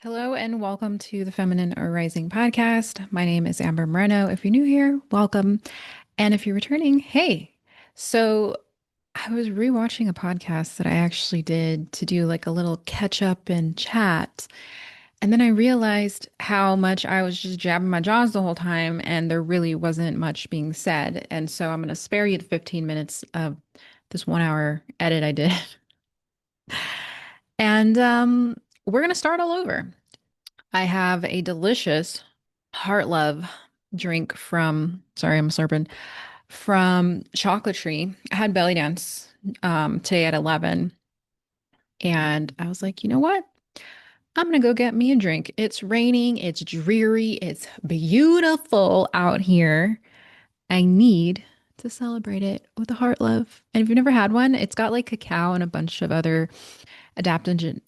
Hello and welcome to the Feminine Arising podcast. My name is Amber Moreno. If you're new here, welcome. And if you're returning, hey. So I was rewatching a podcast that I actually did to do like a little catch up and chat. And then I realized how much I was just jabbing my jaws the whole time and there really wasn't much being said. And so I'm going to spare you the 15 minutes of this 1 hour edit I did. And we're going to start all over. I have a delicious heart love drink from, sorry, I'm slurping, from Chocolate Tree. I had belly dance today at 11. And I was like, you know what? I'm going to go get me a drink. It's raining, it's dreary, it's beautiful out here. I need to celebrate it with a heart love. And if you've never had one, it's got like cacao and a bunch of other adaptogenic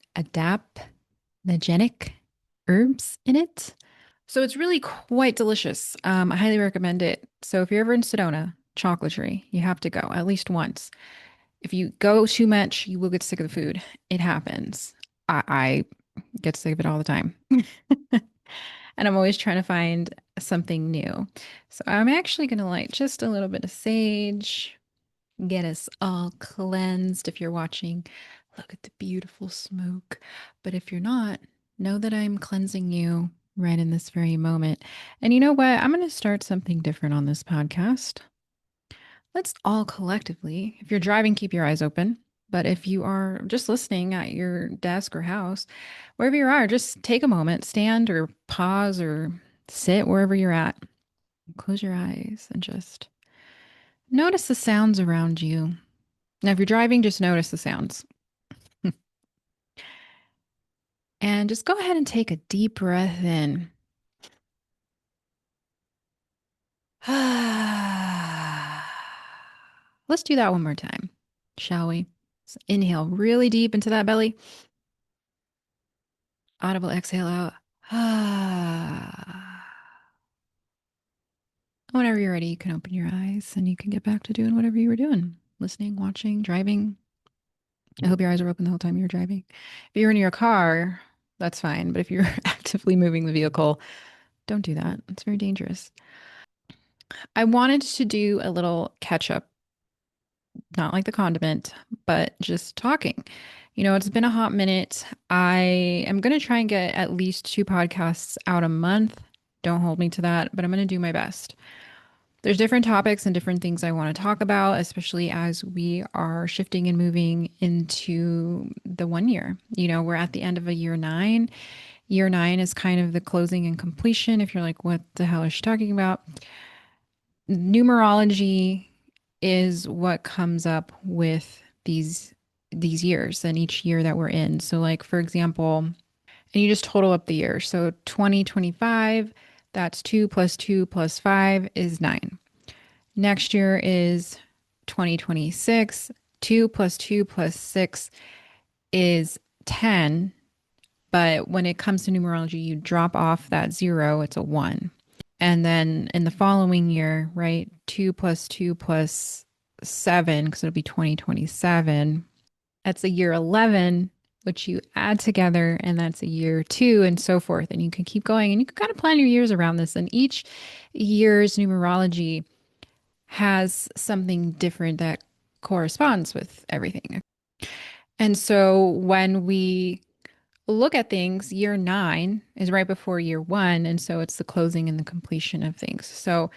herbs in it. So it's really quite delicious. I highly recommend it. So if you're ever in Sedona, Chocolate Tree, you have to go at least once. If you go too much, you will get sick of the food. It happens. I get sick of it all the time. And I'm always trying to find something new. So I'm actually going to light just a little bit of sage, get us all cleansed. If you're watching, look at the beautiful smoke. But if you're not, know that I'm cleansing you right in this very moment. And you know what? I'm going to start something different on this podcast. Let's all collectively, if you're driving, keep your eyes open. But if you are just listening at your desk or house, wherever you are, just take a moment, stand or pause or sit wherever you're at. Close your eyes and just notice the sounds around you. Now, if you're driving, just notice the sounds. And just go ahead and take a deep breath in. Let's do that one more time, shall we? So inhale really deep into that belly. Audible exhale out. Whenever you're ready, you can open your eyes and you can get back to doing whatever you were doing, listening, watching, driving. I hope your eyes are open the whole time you're driving. If you're in your car, that's fine. But if you're actively moving the vehicle, don't do that. It's very dangerous. I wanted to do a little catch up, not like the condiment, but just talking. It's been a hot minute. I am going to try and get at least 2 podcasts out a month. Don't hold me to that, but I'm going to do my best. There's different topics and different things I want to talk about, especially as we are shifting and moving into the 1 year. We're at the end of a year nine. Year nine is kind of the closing and completion. If you're like, what the hell is she talking about? Numerology is what comes up with these years and each year that we're in. So like for example, and you just total up the years. So 2025, that's 2 plus 2 plus 5 is 9. Next year is 2026. 2 plus 2 plus 6 is 10. But when it comes to numerology, you drop off that zero, it's a 1. And then in the following year, right, 2 plus 2 plus 7, because it'll be 2027. That's a year 11, which you add together, and that's a year 2, and so forth. And you can keep going, and you can kind of plan your years around this. And each year's numerology has something different that corresponds with everything. And so when we look at things, year 9 is right before year 1. And so it's the closing and the completion of things. So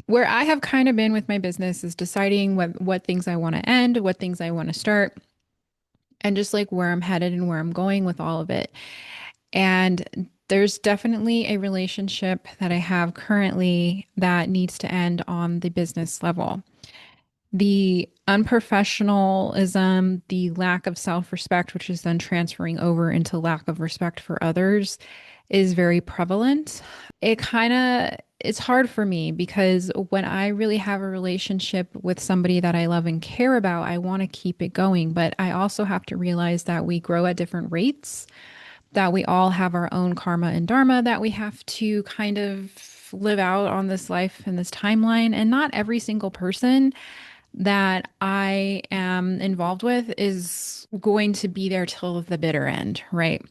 where I have kind of been with my business is deciding what things I want to end, what things I want to start, and just like where I'm headed and where I'm going with all of it. And there's definitely a relationship that I have currently that needs to end on the business level. The unprofessionalism, the lack of self respect, which is then transferring over into lack of respect for others, is very prevalent. It's hard for me because when I really have a relationship with somebody that I love and care about, I want to keep it going. But I also have to realize that we grow at different rates, that we all have our own karma and dharma that we have to kind of live out on this life and this timeline. And not every single person that I am involved with is going to be there till the bitter end, right?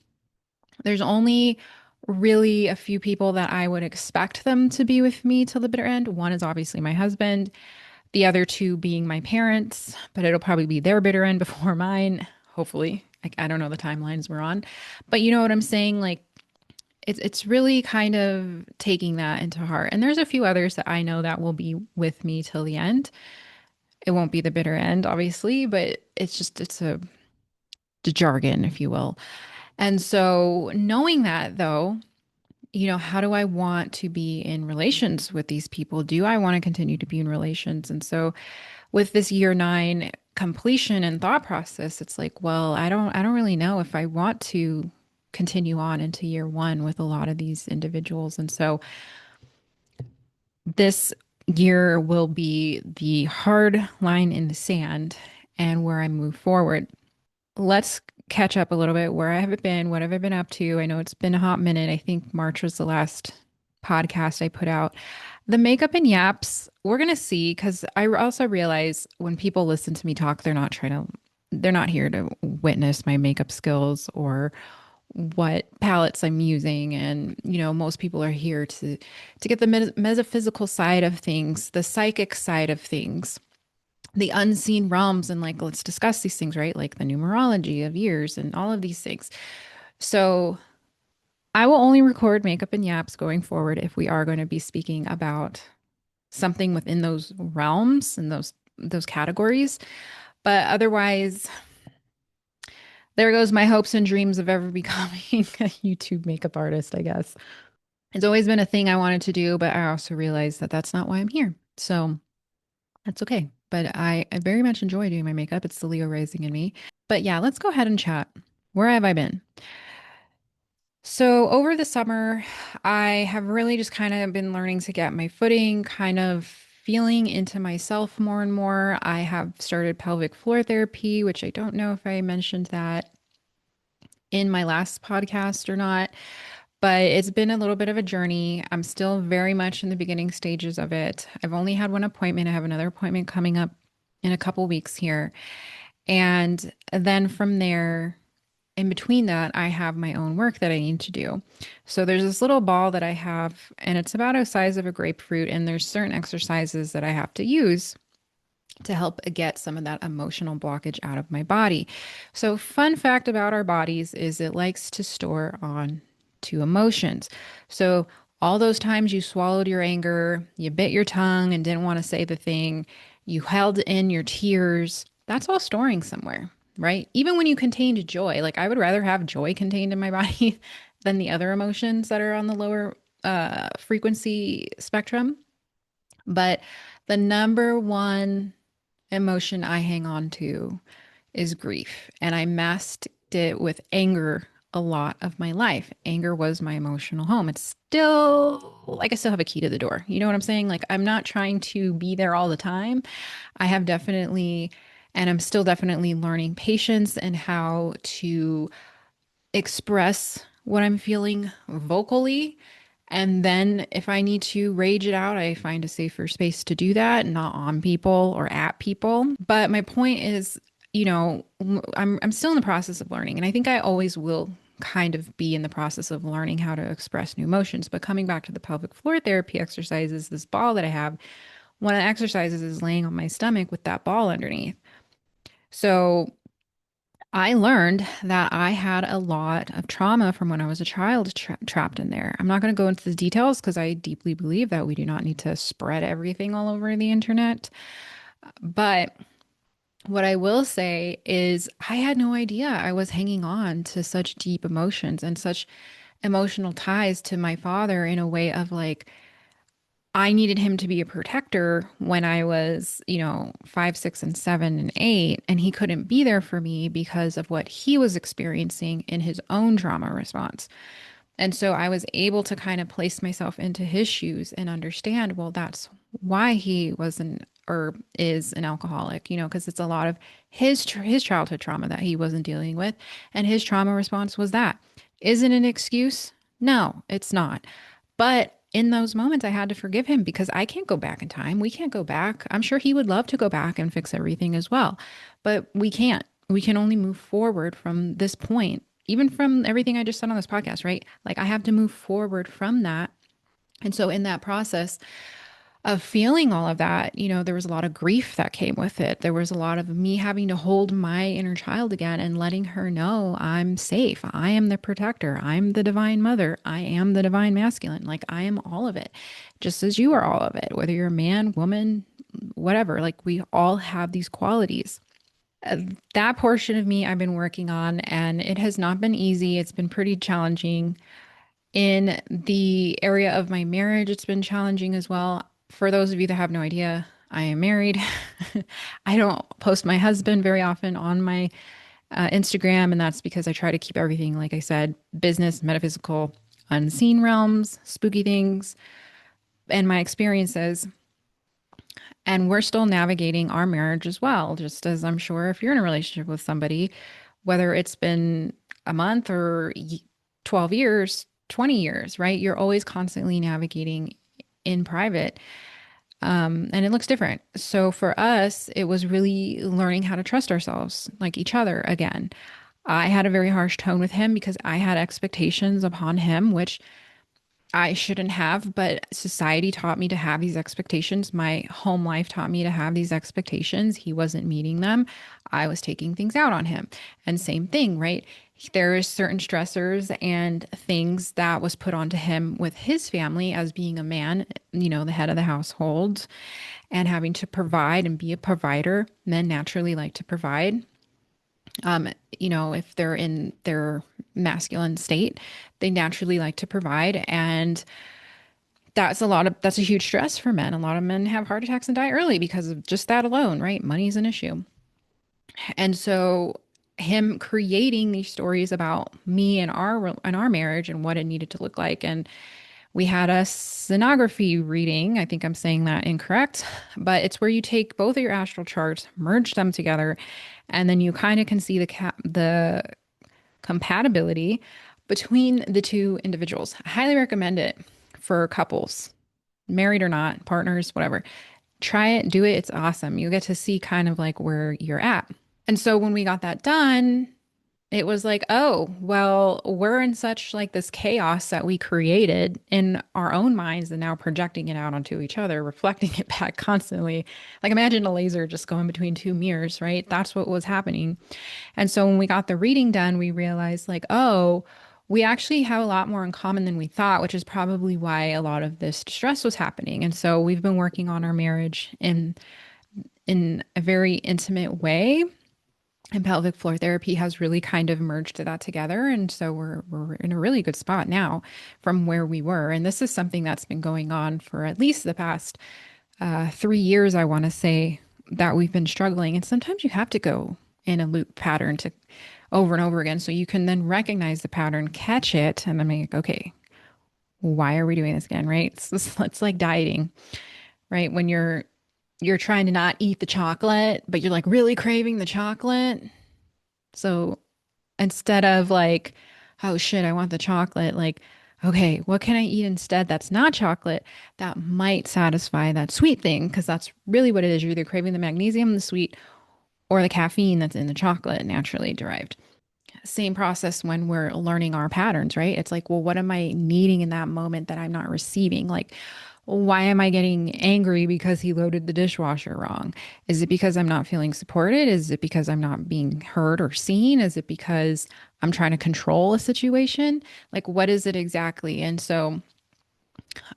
There's only really a few people that I would expect them to be with me till the bitter end. One is obviously my husband, the other two being my parents, but it'll probably be their bitter end before mine, hopefully. I don't know the timelines we're on, but you know what I'm saying? Like, it's really kind of taking that into heart. And there's a few others that I know that will be with me till the end. It won't be the bitter end, obviously, but it's a the jargon, if you will. And so knowing that though, how do I want to be in relations with these people? Do I want to continue to be in relations? And so with this year 9 completion and thought process, it's like, well, I don't really know if I want to continue on into year 1 with a lot of these individuals. And so this year will be the hard line in the sand and where I move forward. Let's catch up a little bit. Where I have been, what have I been up to? I know it's been a hot minute. I think March was the last podcast I put out. The makeup and yaps, we're going to see because I also realize when people listen to me talk, they're not here to witness my makeup skills or what palettes I'm using. And, most people are here to get the metaphysical side of things, the psychic side of things, the unseen realms, and like let's discuss these things, right? Like the numerology of years and all of these things. So I will only record makeup and yaps going forward if we are going to be speaking about something within those realms and those categories. But otherwise, there goes my hopes and dreams of ever becoming a YouTube makeup artist, I guess. It's always been a thing I wanted to do, but I also realized that that's not why I'm here. So that's okay. But I very much enjoy doing my makeup. It's the Leo rising in me. But yeah, let's go ahead and chat. Where have I been? So over the summer, I have really just kind of been learning to get my footing, kind of feeling into myself more and more. I have started pelvic floor therapy, which I don't know if I mentioned that in my last podcast or not, but it's been a little bit of a journey. I'm still very much in the beginning stages of it. I've only had one appointment. I have another appointment coming up in a couple weeks here. And then from there, in between that, I have my own work that I need to do. So there's this little ball that I have, and it's about the size of a grapefruit. And there's certain exercises that I have to use to help get some of that emotional blockage out of my body. So, fun fact about our bodies is it likes to store on to emotions. So, all those times you swallowed your anger, you bit your tongue and didn't want to say the thing, you held in your tears, that's all storing somewhere, right? Even when you contained joy, like I would rather have joy contained in my body than the other emotions that are on the lower frequency spectrum. But the number one emotion I hang on to is grief. And I masked it with anger a lot of my life. Anger was my emotional home. It's still like I still have a key to the door. You know what I'm saying? Like I'm not trying to be there all the time. I have definitely, and I'm still definitely learning patience and how to express what I'm feeling vocally. And then if I need to rage it out, I find a safer space to do that, not on people or at people. But my point is, I'm still in the process of learning, and I think I always will kind of be in the process of learning how to express new emotions. But coming back to the pelvic floor therapy exercises, this ball that I have, one of the exercises is laying on my stomach with that ball underneath. So I learned that I had a lot of trauma from when I was a child trapped in there. I'm not going to go into the details because I deeply believe that we do not need to spread everything all over the internet. But what I will say is, I had no idea I was hanging on to such deep emotions and such emotional ties to my father in a way of like, I needed him to be a protector when I was, 5, 6, and 7, and 8. And he couldn't be there for me because of what he was experiencing in his own trauma response. And so I was able to kind of place myself into his shoes and understand, well, that's why he wasn't or is an alcoholic, because it's a lot of his childhood trauma that he wasn't dealing with. And his trauma response was that. Is it an excuse? No, it's not. But in those moments, I had to forgive him because I can't go back in time. We can't go back. I'm sure he would love to go back and fix everything as well, but we can't. We can only move forward from this point even from everything I just said on this podcast, right? Like I have to move forward from that. And so in that process of feeling all of that, there was a lot of grief that came with it. There was a lot of me having to hold my inner child again and letting her know I'm safe. I am the protector. I'm the divine mother. I am the divine masculine. Like I am all of it, just as you are all of it, whether you're a man, woman, whatever. Like we all have these qualities. That portion of me I've been working on, and it has not been easy. It's been pretty challenging. In the area of my marriage, it's been challenging as well. For those of you that have no idea, I am married. I don't post my husband very often on my Instagram, and that's because I try to keep everything, like I said, business, metaphysical, unseen realms, spooky things, and my experiences. And we're still navigating our marriage as well, just as I'm sure if you're in a relationship with somebody, whether it's been a month or 12 years, 20 years, right? You're always constantly navigating in private. And it looks different. So for us, it was really learning how to trust ourselves, like each other again. I had a very harsh tone with him because I had expectations upon him, which I shouldn't have, but society taught me to have these expectations. My home life taught me to have these expectations. He wasn't meeting them. I was taking things out on him. And same thing, right? There is certain stressors and things that was put onto him with his family as being a man, the head of the household and having to provide and be a provider. Men naturally like to provide. If they're in their masculine state, they naturally like to provide. And that's a huge stress for men. A lot of men have heart attacks and die early because of just that alone, right? Money's an issue. And so him creating these stories about me and our marriage and what it needed to look like. And we had a sonography reading. I think I'm saying that incorrect, but it's where you take both of your astral charts, merge them together, and then you kind of can see the compatibility between the two individuals. I highly recommend it for couples, married or not, partners, whatever. Try it, do it. It's awesome. You get to see kind of like where you're at. And so when we got that done, it was like, oh, well, we're in such like this chaos that we created in our own minds and now projecting it out onto each other, reflecting it back constantly. Like imagine a laser just going between two mirrors, right? That's what was happening. And so when we got the reading done, we realized like, oh, we actually have a lot more in common than we thought, which is probably why a lot of this stress was happening. And so we've been working on our marriage in a very intimate way, and pelvic floor therapy has really kind of merged that together. And so we're in a really good spot now from where we were. And this is something that's been going on for at least the past 3 years, I want to say, that we've been struggling. And sometimes you have to go in a loop pattern to over and over again so you can then recognize the pattern, catch it, and then make, okay, why are we doing this again, right? It's like dieting, right? When you're trying to not eat the chocolate, but you're like really craving the chocolate. So instead of like, oh shit, I want the chocolate, like, okay, what can I eat instead that's not chocolate that might satisfy that sweet thing? Because that's really what it is. You're either craving the magnesium, the sweet, or the caffeine that's in the chocolate naturally derived. Same process when we're learning our patterns, right? It's like, well, what am I needing in that moment that I'm not receiving? Like, why am I getting angry because he loaded the dishwasher wrong? Is it because I'm not feeling supported? Is it because I'm not being heard or seen? Is it because I'm trying to control a situation? Like, what is it exactly? And so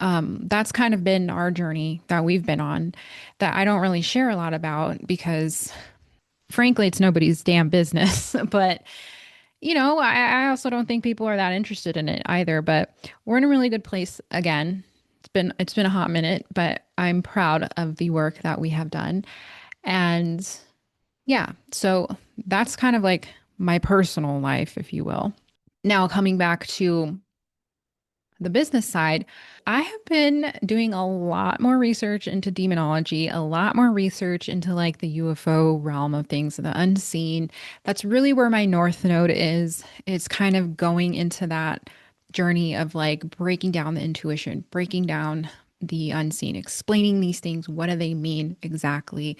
that's kind of been our journey that we've been on that I don't really share a lot about because, frankly, it's nobody's damn business. But I also don't think people are that interested in it either, but we're in a really good place again. It's been a hot minute, but I'm proud of the work that we have done. And yeah, so that's kind of like my personal life, if you will. Now, coming back to the business side, I have been doing a lot more research into demonology, a lot more research into like the UFO realm of things, the unseen. That's really where my North Node is. It's kind of going into that journey of like breaking down the intuition, breaking down the unseen, explaining these things. What do they mean exactly?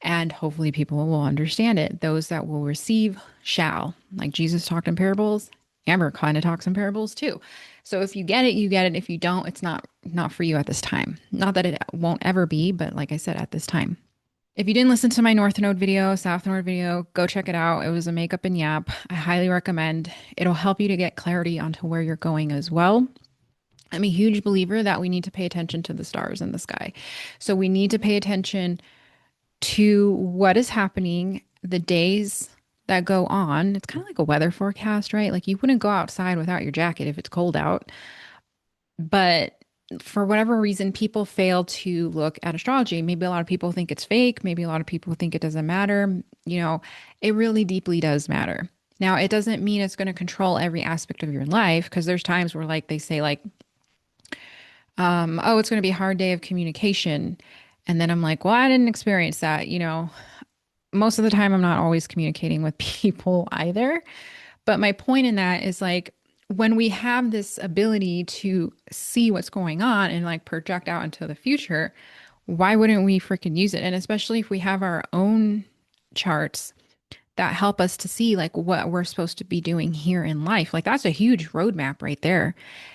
And hopefully people will understand it. Those that will receive shall. Like Jesus talked in parables, Amber kind of talks in parables too. So if you get it, you get it. If you don't, it's not for you at this time. Not that it won't ever be, but like I said, at this time. If you didn't listen to my North Node video, South Node video, go check it out. It was a makeup and yap. I highly recommend. It'll help you to get clarity onto where you're going as well. I'm a huge believer that we need to pay attention to the stars in the sky. So we need to pay attention to what is happening, the days that go on. It's kind of like a weather forecast, right? Like you wouldn't go outside without your jacket if it's cold out. But for whatever reason, people fail to look at astrology. Maybe a lot of people think it's fake. Maybe a lot of people think it doesn't matter. It really deeply does matter. Now, it doesn't mean it's going to control every aspect of your life because there's times where, like, they say, like, oh, it's going to be a hard day of communication. And then I'm like, well, I didn't experience that. Most of the time, I'm not always communicating with people either. But my point in that is like, when we have this ability to see what's going on and like project out into the future, why wouldn't we freaking use it? And especially if we have our own charts that help us to see like what we're supposed to be doing here in life. Like that's a huge roadmap right there.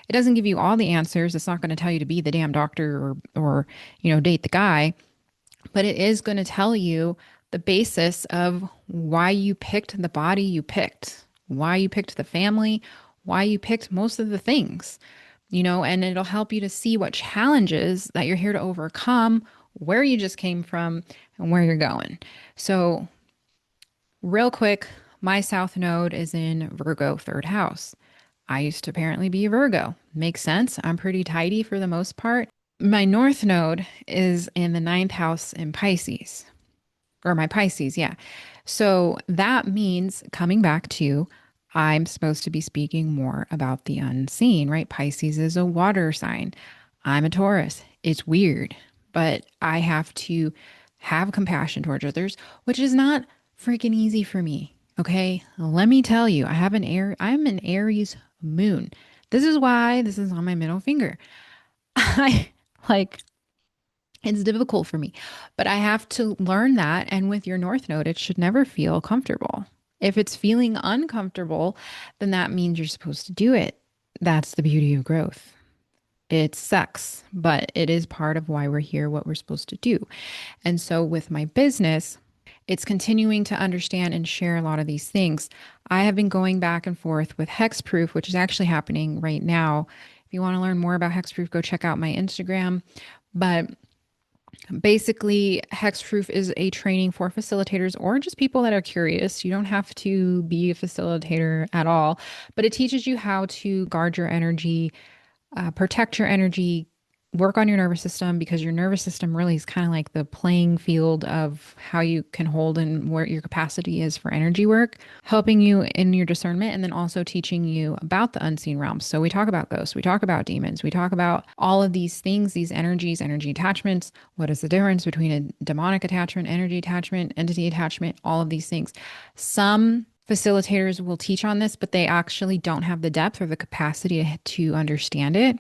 It doesn't give you all the answers. It's not going to tell you to be the damn doctor or date the guy, but it is going to tell you the basis of why you picked the body you picked, why you picked the family, why you picked most of the things, and it'll help you to see what challenges that you're here to overcome, where you just came from, and where you're going. So, real quick, my South Node is in Virgo, third house. I used to apparently be a Virgo. Makes sense. I'm pretty tidy for the most part. My North Node is in the ninth house in Pisces, or my Pisces, yeah. So that means coming back to I'm supposed to be speaking more about the unseen, right? Pisces is a water sign. I'm a Taurus. It's weird, but I have to have compassion towards others, which is not freaking easy for me. Okay. Let me tell you, I'm an Aries moon. This is why this is on my middle finger. I like it's difficult for me, but I have to learn that. And with your North Node, it should never feel comfortable. If it's feeling uncomfortable, then that means you're supposed to do it. That's the beauty of growth. It sucks, but it is part of why we're here, what we're supposed to do. And so with my business, it's continuing to understand and share a lot of these things. I have been going back and forth with Hexproof, which is actually happening right now. If you want to learn more about Hexproof, go check out my Instagram. But basically, Hexproof is a training for facilitators or just people that are curious. You don't have to be a facilitator at all, but it teaches you how to guard your energy, protect your energy, work on your nervous system because your nervous system really is kind of like the playing field of how you can hold and where your capacity is for energy work, helping you in your discernment and then also teaching you about the unseen realms. So we talk about ghosts, we talk about demons, we talk about all of these things, these energies, energy attachments. What is the difference between a demonic attachment, energy attachment, entity attachment, all of these things. Some facilitators will teach on this, but they actually don't have the depth or the capacity to understand it,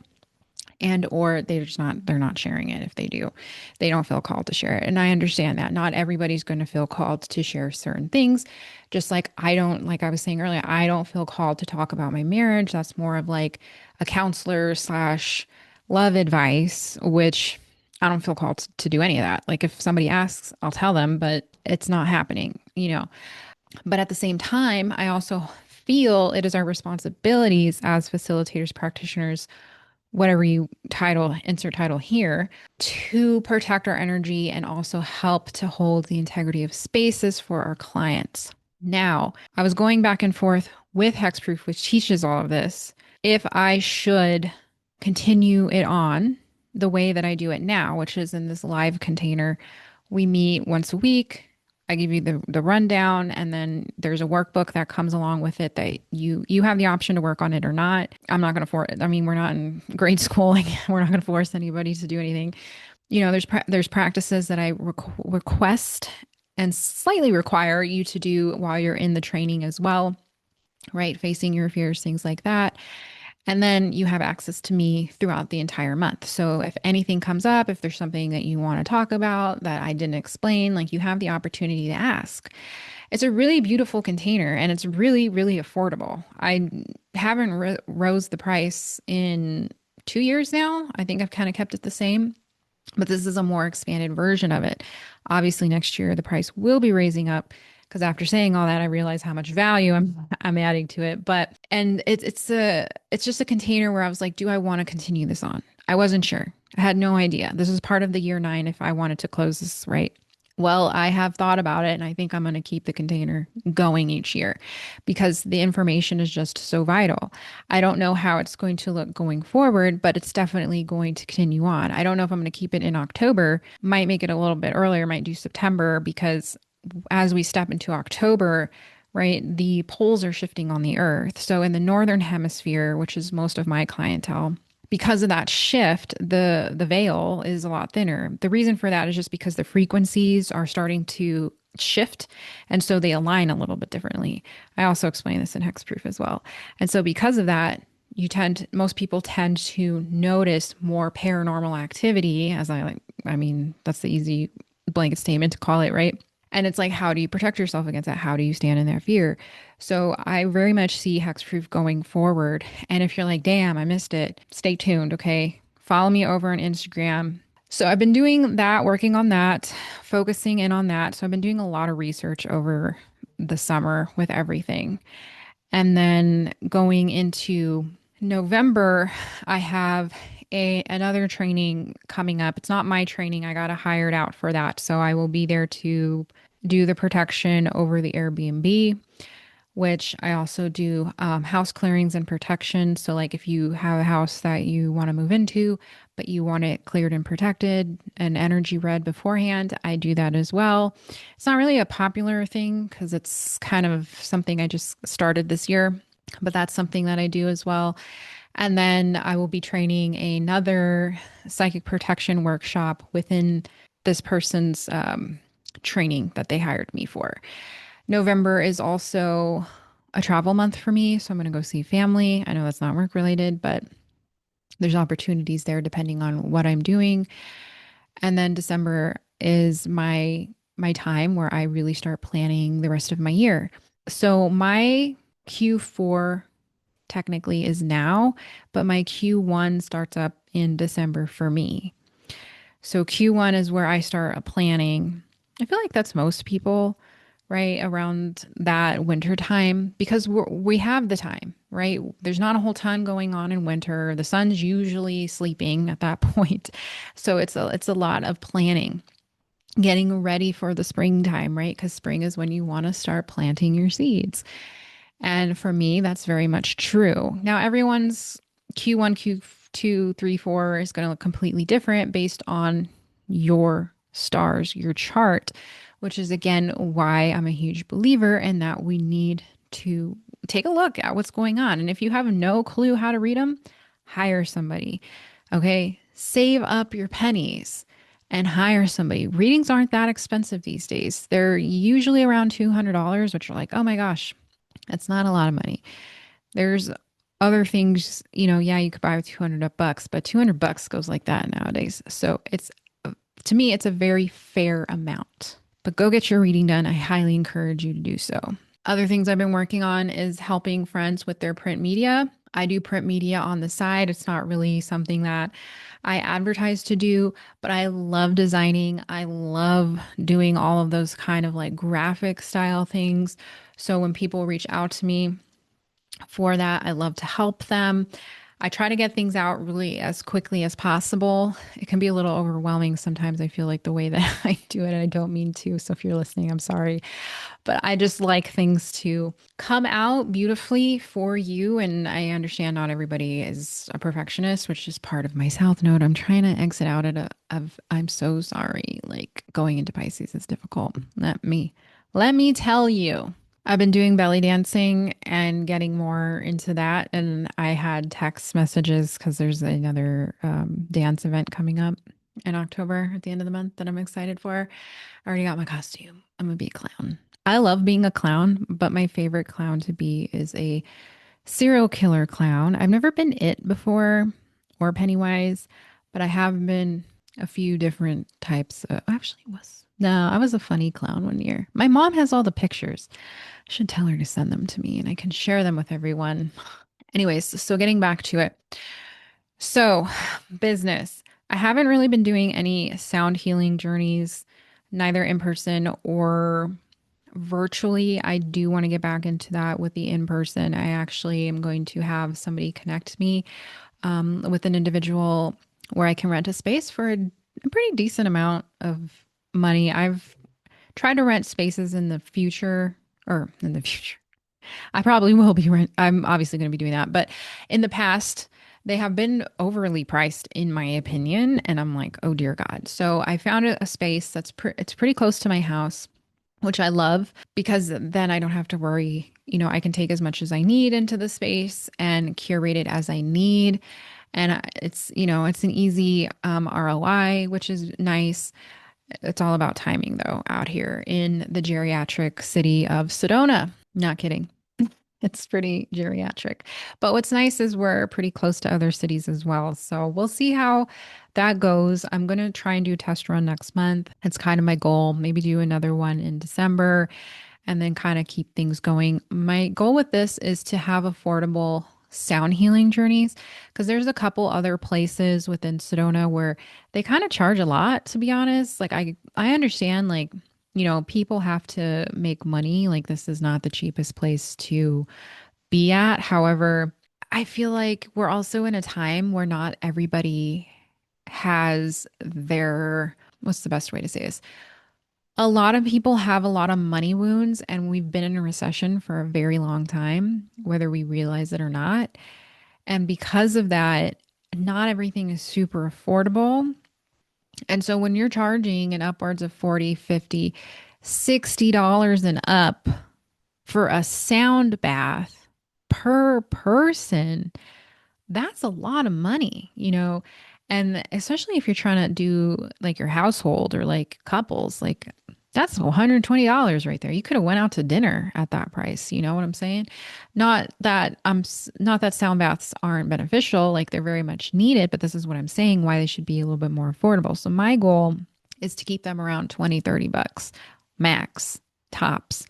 and or they're not sharing it. If they do, they don't feel called to share it, and I understand that not everybody's going to feel called to share certain things. Just like I don't, like I was saying earlier, I don't feel called to talk about my marriage. That's more of like a counselor slash love advice, which I don't feel called to do any of that. Like if somebody asks, I'll tell them, but it's not happening. But at the same time, I also feel it is our responsibilities as facilitators, practitioners, whatever you title, insert title here, to protect our energy and also help to hold the integrity of spaces for our clients. Now, I was going back and forth with Hexproof, which teaches all of this, if I should continue it on the way that I do it now, which is in this live container. We meet once a week. I give you the rundown, and then there's a workbook that comes along with it that you have the option to work on it or not. I'm not going to force it. I mean, we're not in grade school. Like, we're not going to force anybody to do anything. There's practices that I request and slightly require you to do while you're in the training as well, right? Facing your fears, things like that. And then you have access to me throughout the entire month. So if anything comes up, if there's something that you want to talk about that I didn't explain, like you have the opportunity to ask. It's a really beautiful container and it's really, really affordable. I haven't rose the price in 2 years now. I think I've kind of kept it the same, but this is a more expanded version of it. Obviously, next year the price will be raising up because after saying all that, I realize how much value I'm adding to it. But and it's just a container where I was like, do I want to continue this on? I wasn't sure. I had no idea. This is part of the year 9 if I wanted to close this, right? Well, I have thought about it and I think I'm going to keep the container going each year because the information is just so vital. I don't know how it's going to look going forward, but it's definitely going to continue on. I don't know if I'm going to keep it in October, might make it a little bit earlier, might do September because as we step into October, right, the poles are shifting on the earth. So in the northern hemisphere, which is most of my clientele, because of that shift, the veil is a lot thinner. The reason for that is just because the frequencies are starting to shift, and so they align a little bit differently. I also explain this in Hexproof as well. And so because of that, most people tend to notice more paranormal activity, as I mean, that's the easy blanket statement to call it, right? And it's like, how do you protect yourself against that? How do you stand in that fear? So I very much see Hexproof going forward. And if you're like, damn, I missed it, stay tuned, okay? Follow me over on Instagram. So I've been doing that, working on that, focusing in on that. So I've been doing a lot of research over the summer with everything. And then going into November, I have another training coming up. It's not my training. I got hired out for that. So I will be there to do the protection over the Airbnb, which I also do house clearings and protection. So, like if you have a house that you want to move into, but you want it cleared and protected and energy read beforehand, I do that as well. It's not really a popular thing because it's kind of something I just started this year, but that's something that I do as well. And then I will be training another psychic protection workshop within this person's training that they hired me for. November is also a travel month for me, so I'm going to go see family. I know that's not work related, but there's opportunities there depending on what I'm doing. And then December is my time where I really start planning the rest of my year. So my Q4 technically is now, but my Q1 starts up in December for me. So Q1 is where I start planning. I feel like that's most people, right? Around that winter time because we have the time, right? There's not a whole ton going on in winter. The sun's usually sleeping at that point. So it's a lot of planning, getting ready for the springtime, right? Because spring is when you want to start planting your seeds. And for me, that's very much true. Now, everyone's Q1, Q2, 3, 4 is going to look completely different based on your stars, your chart, which is again why I'm a huge believer in that we need to take a look at what's going on. And if you have no clue how to read them, hire somebody. Okay. Save up your pennies and hire somebody. Readings aren't that expensive these days. They're usually around $200, which are like, oh my gosh, that's not a lot of money. There's other things, yeah, you could buy with 200 bucks, but 200 bucks goes like that nowadays. So to me, it's a very fair amount. But go get your reading done. I highly encourage you to do so. Other things I've been working on is helping friends with their print media. I do print media on the side. It's not really something that I advertise to do, but I love designing. I love doing all of those kind of like graphic style things. So when people reach out to me for that, I love to help them. I try to get things out really as quickly as possible. It can be a little overwhelming sometimes. I feel like the way that I do it, I don't mean to. So if you're listening, I'm sorry. But I just like things to come out beautifully for you. And I understand not everybody is a perfectionist, which is part of my South Node. I'm trying to exit out of I'm so sorry. Like going into Pisces is difficult. Let me tell you. I've been doing belly dancing and getting more into that. And I had text messages because there's another dance event coming up in October at the end of the month that I'm excited for. I already got my costume. I'm gonna be a clown. I love being a clown, but my favorite clown to be is a serial killer clown. I've never been it before or Pennywise, but I have been a few different types. Actually, was no, I was a funny clown one year. My mom has all the pictures. I should tell her to send them to me and I can share them with everyone. Anyways, so getting back to it. So, business. I haven't really been doing any sound healing journeys, neither in person or virtually. I do want to get back into that with the in person. I actually am going to have somebody connect me with an individual where I can rent a space for a pretty decent amount of money. I've tried to rent spaces in the future, or in the future. I probably will be rent. I'm obviously going to be doing that, but in the past, they have been overly priced, in my opinion, and I'm like, oh dear God. So I found a space that's it's pretty close to my house, which I love because then I don't have to worry. I can take as much as I need into the space and curate it as I need. And it's an easy ROI, which is nice. It's all about timing, though, out here in the geriatric city of Sedona. Not kidding. It's pretty geriatric. But what's nice is we're pretty close to other cities as well. So we'll see how that goes. I'm going to try and do a test run next month. It's kind of my goal. Maybe do another one in December and then kind of keep things going. My goal with this is to have affordable sound healing journeys because there's a couple other places within Sedona where they kind of charge a lot, to be honest. Like I understand like people have to make money. Like this is not the cheapest place to be at. However, I feel like we're also in a time where not everybody has their, what's the best way to say this? A lot of people have a lot of money wounds, and we've been in a recession for a very long time, whether we realize it or not. And because of that, not everything is super affordable. And so when you're charging an upwards of 40, 50, $60 and up for a sound bath per person, that's a lot of money. And especially if you're trying to do like your household or like couples, like that's $120 right there. You could have went out to dinner at that price. You know what I'm saying? Not that sound baths aren't beneficial, like they're very much needed, but this is what I'm saying why they should be a little bit more affordable. So my goal is to keep them around 20, $30 max tops.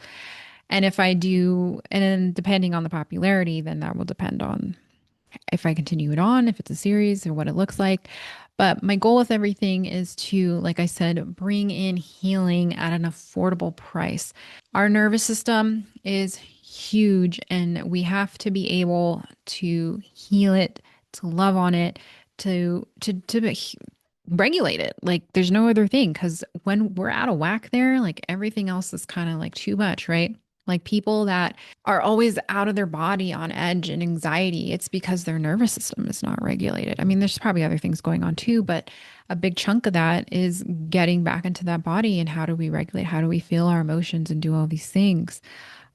And if I do, and then depending on the popularity, then that will depend on if I continue it on, if it's a series or what it looks like. But my goal with everything is to, like I said, bring in healing at an affordable price. Our nervous system is huge and we have to be able to heal it, to love on it, to regulate it. Like there's no other thing because when we're out of whack there, like everything else is kind of like too much, right? Like people that are always out of their body on edge and anxiety, it's because their nervous system is not regulated. I mean, there's probably other things going on too, but a big chunk of that is getting back into that body and how do we regulate? How do we feel our emotions and do all these things?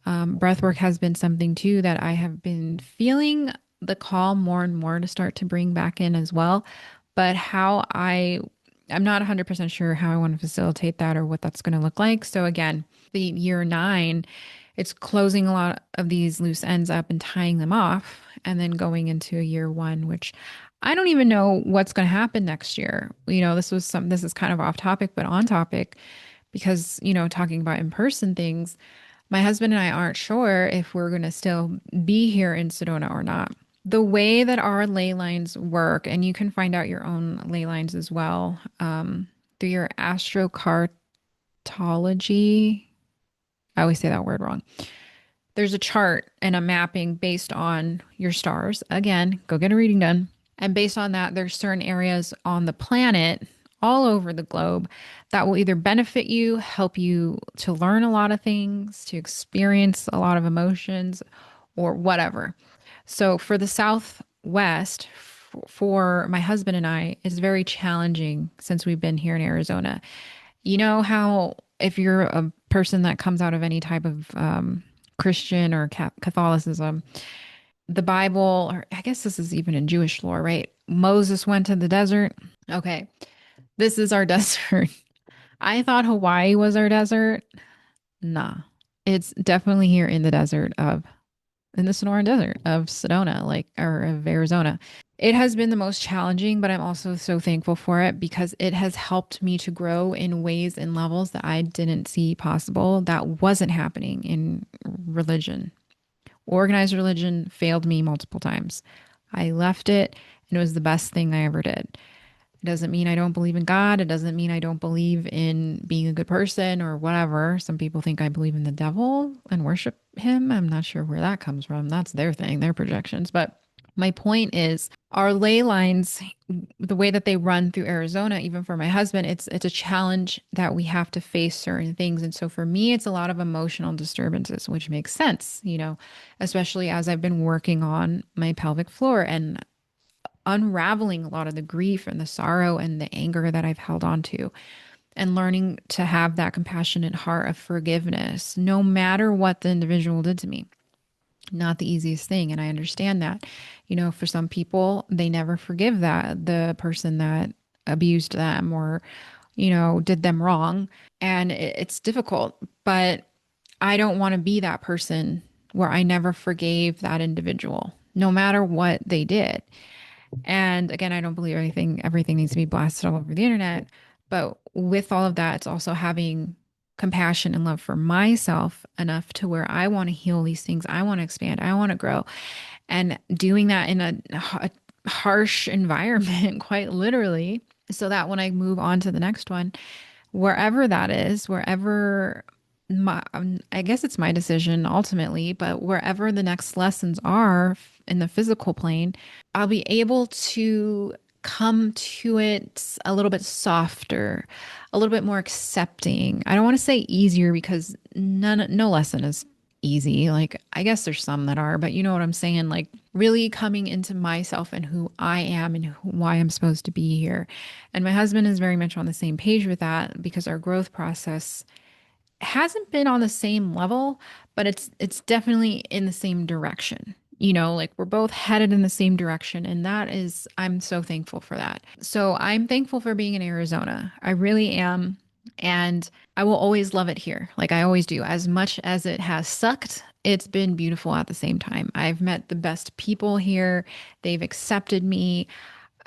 Breath work has been something too that I have been feeling the call more and more to start to bring back in as well. But I'm not 100% sure how I want to facilitate that or what that's going to look like. So again, the year 9, it's closing a lot of these loose ends up and tying them off and then going into a year 1, which I don't even know what's going to happen next year. This is kind of off topic, but on topic because, talking about in-person things, my husband and I aren't sure if we're going to still be here in Sedona or not. The way that our ley lines work, and you can find out your own ley lines as well through your astrocartology. I always say that word wrong. There's a chart and a mapping based on your stars. Again, go get a reading done. And based on that, there's certain areas on the planet all over the globe that will either benefit you, help you to learn a lot of things, to experience a lot of emotions, or whatever. So for the Southwest, for my husband and I, it's very challenging since we've been here in Arizona. You know how if you're a person that comes out of any type of Christian or Catholicism, the Bible, or I guess this is even in Jewish lore, right? Moses went to the desert. Okay, this is our desert. I thought Hawaii was our desert. Nah, it's definitely here in the desert of in the Sonoran Desert of Sedona, like, or of Arizona. It has been the most challenging, but I'm also so thankful for it because it has helped me to grow in ways and levels that I didn't see possible that wasn't happening in religion. Organized religion failed me multiple times. I left it and it was the best thing I ever did. It doesn't mean I don't believe in God. It doesn't mean I don't believe in being a good person or whatever. Some people think I believe in the devil and worship him. I'm not sure where that comes from. That's their thing, their projections. But my point is, our ley lines, the way that they run through Arizona, even for my husband, it's a challenge that we have to face certain things. And so for me, it's a lot of emotional disturbances, which makes sense, especially as I've been working on my pelvic floor and unraveling a lot of the grief and the sorrow and the anger that I've held on to, and learning to have that compassionate heart of forgiveness, no matter what the individual did to me. Not the easiest thing. And I understand that. For some people, they never forgive the person that abused them or, did them wrong. And it's difficult. But I don't want to be that person where I never forgave that individual, no matter what they did. And again, I don't believe everything needs to be blasted all over the internet. But with all of that, it's also having compassion and love for myself enough to where I want to heal these things. I want to expand. I want to grow. And doing that in a harsh environment, quite literally, so that when I move on to the next one, wherever that is, wherever I guess it's my decision ultimately, but wherever the next lessons are in the physical plane, I'll be able to come to it a little bit softer, a little bit more accepting. I don't want to say easier because no lesson is easy. Like, I guess there's some that are, but you know what I'm saying? Like, really coming into myself and who I am and why I'm supposed to be here. And my husband is very much on the same page with that because our growth process hasn't been on the same level, but it's definitely in the same direction. Like, we're both headed in the same direction, and that is, I'm so thankful for that. So I'm thankful for being in Arizona. I really am. And I will always love it here, like I always do. As much as it has sucked, it's been beautiful at the same time. I've met the best people here. They've accepted me.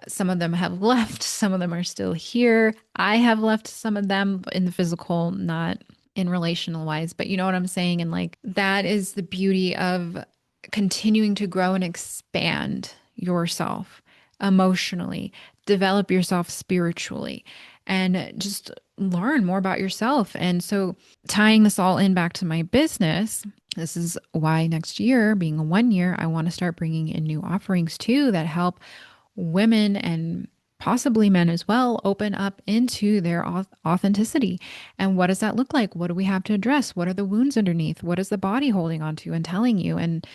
Some of them have left, some of them are still here. I have left some of them in the physical, not in relational wise, but you know what I'm saying? And like, that is the beauty of continuing to grow and expand yourself emotionally, develop yourself spiritually, and just learn more about yourself. And so, tying this all in back to my business, this is why next year, being a 1 year, I want to start bringing in new offerings too that help women and possibly men as well open up into their authenticity. And what does that look like? What do we have to address? What are the wounds underneath? What is the body holding on to and telling you? And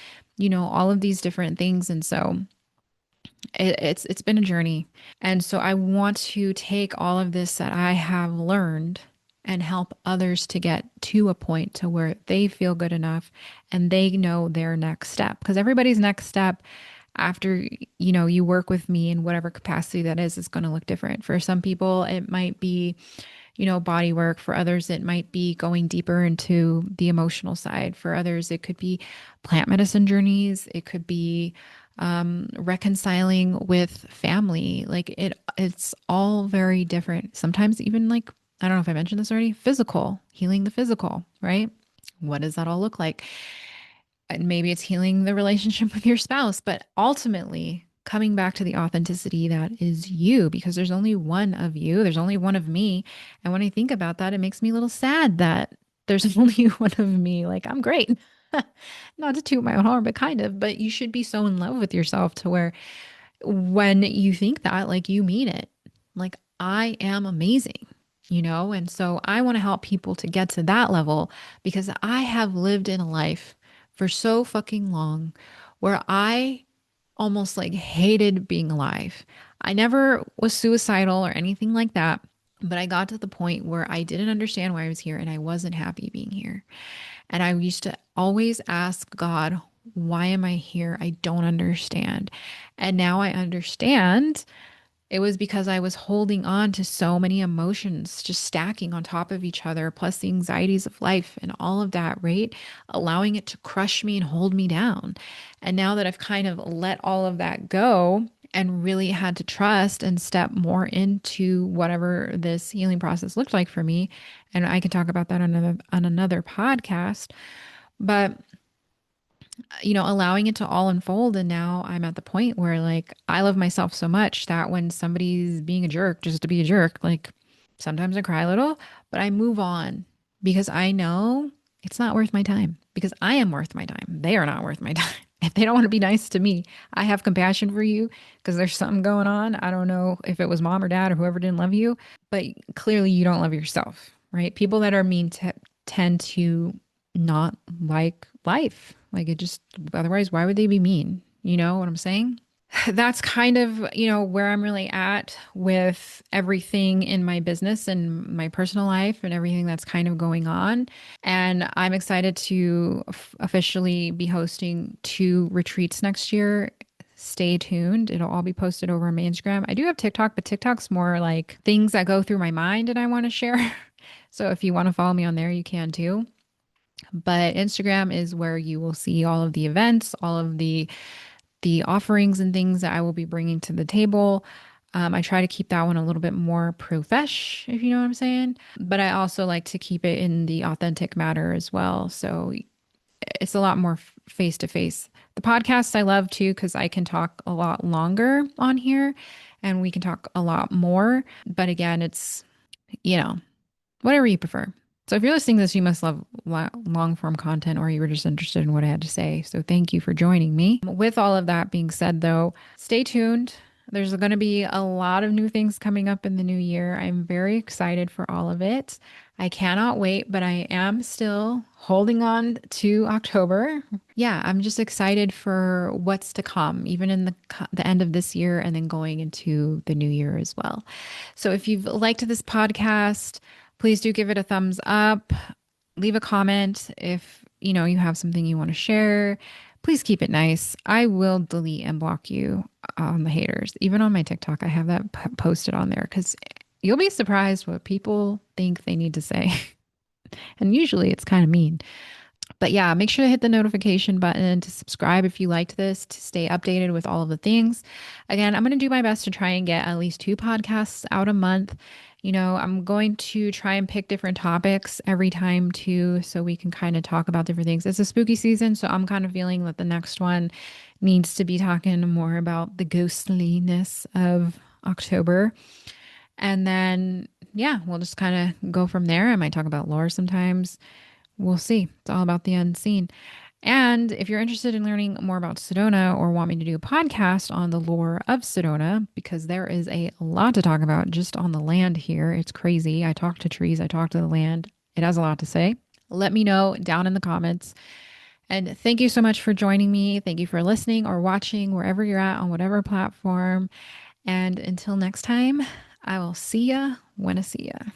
all of these different things. And so it's been a journey. And so I want to take all of this that I have learned and help others to get to a point to where they feel good enough and they know their next step. Because everybody's next step after you work with me in whatever capacity that is going to look different. For some people it might be body work. For others it might be going deeper into the emotional side. For others it could be plant medicine journeys. It could be reconciling with family. Like, it's all very different. Sometimes even, like, I don't know if I mentioned this already, physical, healing the physical, right? What does that all look like? And maybe it's healing the relationship with your spouse, but ultimately coming back to the authenticity that is you, because there's only one of you, there's only one of me. And when I think about that, it makes me a little sad that there's only one of me. Like, I'm great. Not to toot my own horn, but kind of. But you should be so in love with yourself to where when you think that, like, you mean it. Like, I am amazing, And so I want to help people to get to that level because I have lived in a life for so fucking long where I almost like hated being alive. I never was suicidal or anything like that, but I got to the point where I didn't understand why I was here and I wasn't happy being here. And I used to always ask God, why am I here? I don't understand. And now I understand It was because I was holding on to so many emotions, just stacking on top of each other, plus the anxieties of life and all of that, right? Allowing it to crush me and hold me down. And now that I've kind of let all of that go and really had to trust and step more into whatever this healing process looked like for me, and I can talk about that on another podcast, but allowing it to all unfold. And now I'm at the point where like I love myself so much that when somebody's being a jerk just to be a jerk, like sometimes I cry a little, but I move on because I know it's not worth my time because I am worth my time. They are not worth my time. If they don't want to be nice to me, I have compassion for you because there's something going on. I don't know if it was mom or dad or whoever didn't love you, but clearly you don't love yourself, right? People that are mean tend to not like life. Like it just, otherwise, why would they be mean? You know what I'm saying? That's kind of, where I'm really at with everything in my business and my personal life and everything that's kind of going on. And I'm excited to officially be hosting 2 retreats next year. Stay tuned. It'll all be posted over on my Instagram. I do have TikTok, but TikTok's more like things that go through my mind and I want to share. So if you want to follow me on there, you can too. But Instagram is where you will see all of the events, all of the offerings and things that I will be bringing to the table. I try to keep that one a little bit more profesh, if you know what I'm saying. But I also like to keep it in the authentic matter as well. So it's a lot more face to face. The podcast I love too because I can talk a lot longer on here and we can talk a lot more. But again, it's, you know, whatever you prefer. So if you're listening to this, you must love long form content or you were just interested in what I had to say. So thank you for joining me. With all of that being said, though, stay tuned. There's going to be a lot of new things coming up in the new year. I'm very excited for all of it. I cannot wait, but I am still holding on to October. Yeah, I'm just excited for what's to come, even in the end of this year and then going into the new year as well. So if you've liked this podcast, please do give it a thumbs up. Leave a comment if you have something you want to share. Please keep it nice. I will delete and block you on the haters. Even on my TikTok, I have that posted on there because you'll be surprised what people think they need to say. And usually it's kind of mean. But yeah, make sure to hit the notification button to subscribe if you liked this to stay updated with all of the things. Again, I'm going to do my best to try and get at least 2 podcasts out a month. I'm going to try and pick different topics every time too, so we can kind of talk about different things. It's a spooky season, so I'm kind of feeling that the next one needs to be talking more about the ghostliness of October. And then, yeah, we'll just kind of go from there. I might talk about lore sometimes. We'll see. It's all about the unseen. And if you're interested in learning more about Sedona or want me to do a podcast on the lore of Sedona, because there is a lot to talk about just on the land here. It's crazy. I talk to trees, I talk to the land. It has a lot to say. Let me know down in the comments. And thank you so much for joining me. Thank you for listening or watching wherever you're at on whatever platform. And until next time, I will see ya when I see ya.